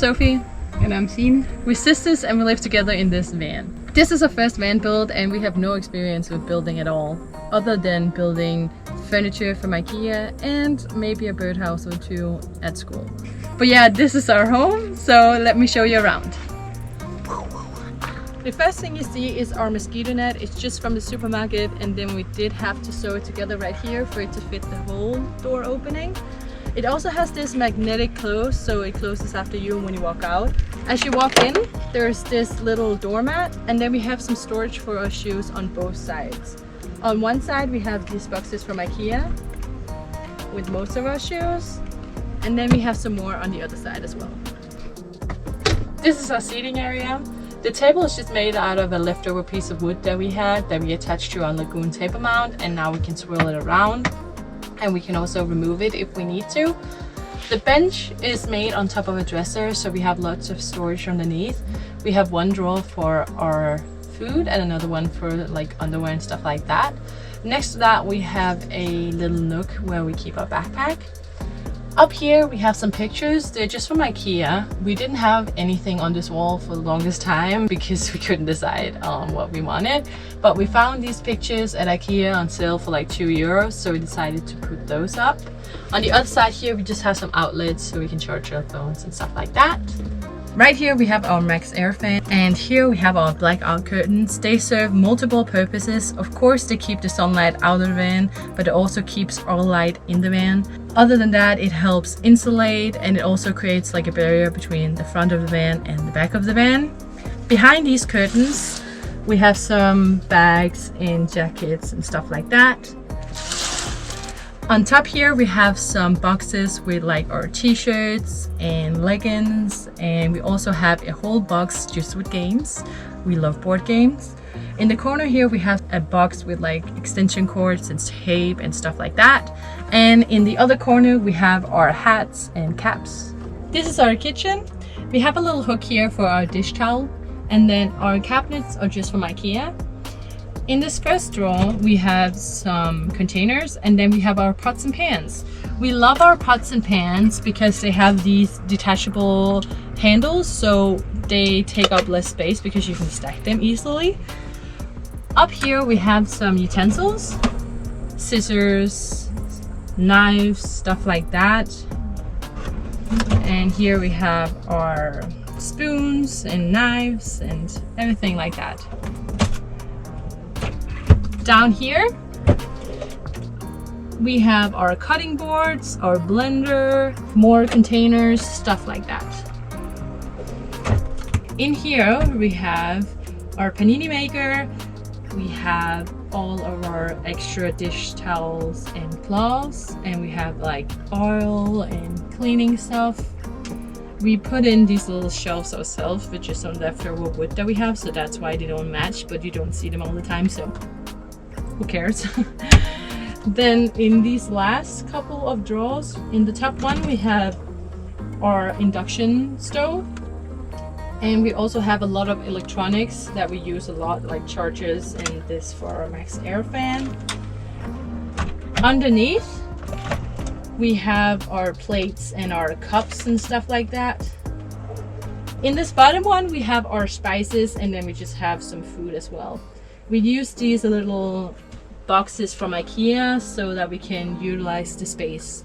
Sophie. And I'm Signe. We're sisters and we live together in this van. This is our first van build and we have no experience with building at all, other than building furniture from IKEA and maybe a birdhouse or two at school. But yeah, this is our home, so let me show you around. The first thing you see is our mosquito net. It's just from the supermarket, and then we did have to sew it together right here for it to fit the whole door opening. It also has this magnetic close, so it closes after you when you walk out. As you walk in, there's this little doormat, and then we have some storage for our shoes on both sides. On one side we have these boxes from IKEA with most of our shoes, and then we have some more on the other side as well. This is our seating area. The table is just made out of a leftover piece of wood that we had that we attached to our Lagoon table mount, and now we can swirl it around and we can also remove it if we need to. The bench is made on top of a dresser, so we have lots of storage underneath. We have one drawer for our food and another one for like underwear and stuff like that. Next to that we have a little nook where we keep our backpack. Up here we have some pictures. They're just from IKEA. We didn't have anything on this wall for the longest time because we couldn't decide on what we wanted, but we found these pictures at IKEA on sale for like €2, so we decided to put those up. On the other side here we just have some outlets so we can charge our phones and stuff like that. Right here we have our Max air fan, and here we have our blackout curtains. They serve multiple purposes. Of course they keep the sunlight out of the van, but it also keeps all light in the van. Other than that, it helps insulate, and it also creates like a barrier between the front of the van and the back of the van. Behind these curtains we have some bags and jackets and stuff like that. On top here we have some boxes with like our t-shirts and leggings, and we also have a whole box just with games. We love board games. In the corner here we have a box with like extension cords and tape and stuff like that. And in the other corner we have our hats and caps. This is our kitchen. We have a little hook here for our dish towel, and then our cabinets are just from IKEA. In this first drawer we have some containers, and then we have our pots and pans. We love our pots and pans because they have these detachable handles, so they take up less space because you can stack them easily. Up here we have some utensils, scissors, knives, stuff like that. And here we have our spoons and knives and everything like that. Down here we have our cutting boards, our blender, more containers, stuff like that. In here we have our panini maker. We have all of our extra dish towels and cloths, and we have like oil and cleaning stuff. We put in these little shelves ourselves with just some leftover wood that we have, so that's why they don't match, but you don't see them all the time, so who cares? Then in these last couple of drawers, in the top one we have our induction stove, and we also have a lot of electronics that we use a lot, like chargers and this for our Max air fan. Underneath we have our plates and our cups and stuff like that. In this bottom one we have our spices, and then we just have some food as well. We use these little boxes from IKEA so that we can utilize the space.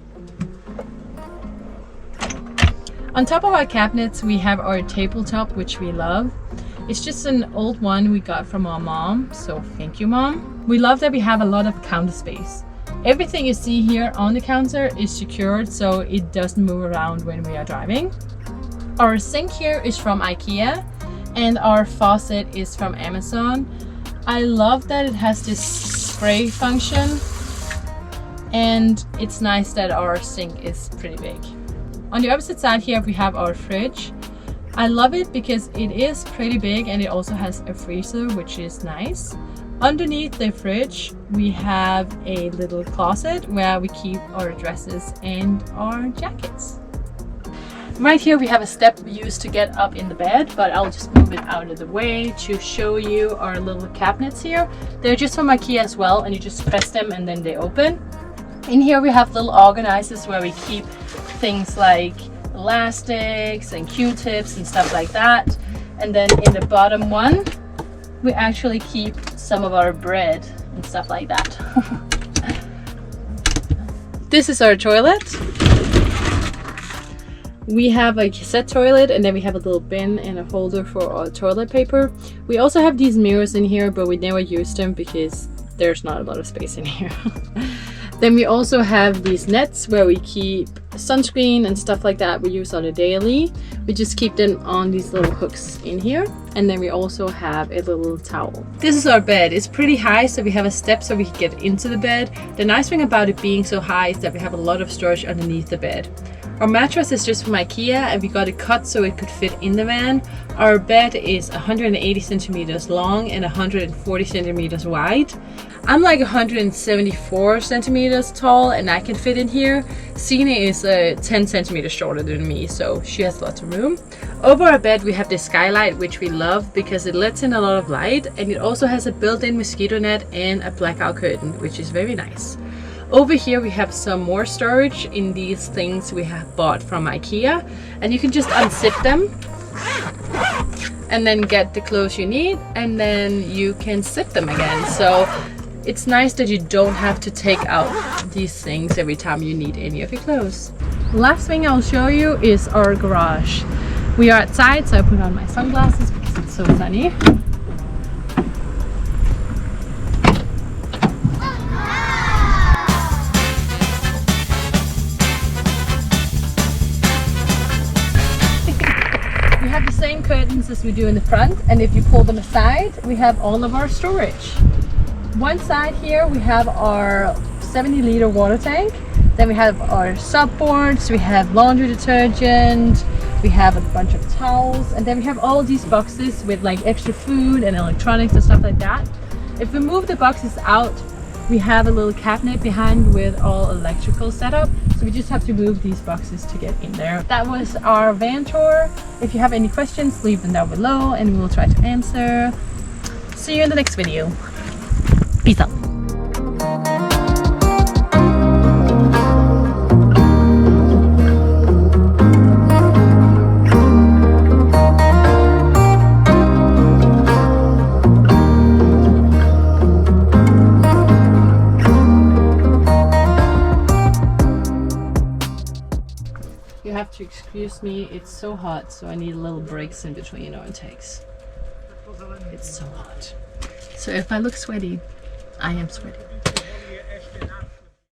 On top of our cabinets we have our tabletop, which we love. It's just an old one we got from our mom, so thank you, Mom. We love that we have a lot of counter space. Everything you see here on the counter is secured, so it doesn't move around when we are driving. Our sink here is from IKEA, and our faucet is from Amazon. I love that it has this spray function, and it's nice that our sink is pretty big. On the opposite side here we have our fridge. I love it because it is pretty big, and it also has a freezer, which is nice. Underneath the fridge we have a little closet where we keep our dresses and our jackets. Right here we have a step we use to get up in the bed, but I'll just move it out of the way to show you our little cabinets here. They're just from IKEA as well, and you just press them and then they open. In here we have little organizers where we keep things like elastics and Q-tips and stuff like that. And then in the bottom one, we actually keep some of our bread and stuff like that. This is our toilet. We have a cassette toilet, and then we have a little bin and a holder for our toilet paper. We also have these mirrors in here, but we never use them because there's not a lot of space in here. Then we also have these nets where we keep sunscreen and stuff like that we use on a daily. We just keep them on these little hooks in here. And then we also have a little towel. This is our bed. It's pretty high, so we have a step so we can get into the bed. The nice thing about it being so high is that we have a lot of storage underneath the bed. Our mattress is just from IKEA, and we got it cut so it could fit in the van. Our bed is 180 centimeters long and 140 centimeters wide. I'm like 174 centimeters tall and I can fit in here. Signe is 10 centimeters shorter than me, so she has lots of room. Over our bed we have this skylight, which we love because it lets in a lot of light, and it also has a built-in mosquito net and a blackout curtain, which is very nice. Over here we have some more storage in these things we have bought from IKEA, and you can just unzip them and then get the clothes you need, and then you can zip them again. So it's nice that you don't have to take out these things every time you need any of your clothes. Last thing I'll show you is our garage. We are outside, so I put on my sunglasses because it's so sunny. We have the same curtains as we do in the front, and if you pull them aside, we have all of our storage. One side here we have our 70-liter water tank. Then we have our subboards, we have laundry detergent, we have a bunch of towels, and then we have all these boxes with like extra food and electronics and stuff like that. If we move the boxes out, we have a little cabinet behind with all electrical setup, so we just have to move these boxes to get in there. That was our van tour. If you have any questions, leave them down below and we will try to answer. See you in the next video. Peace out. You have to excuse me, it's so hot, so I need a little breaks in between our takes. It's so hot. So if I look sweaty, I am sweaty.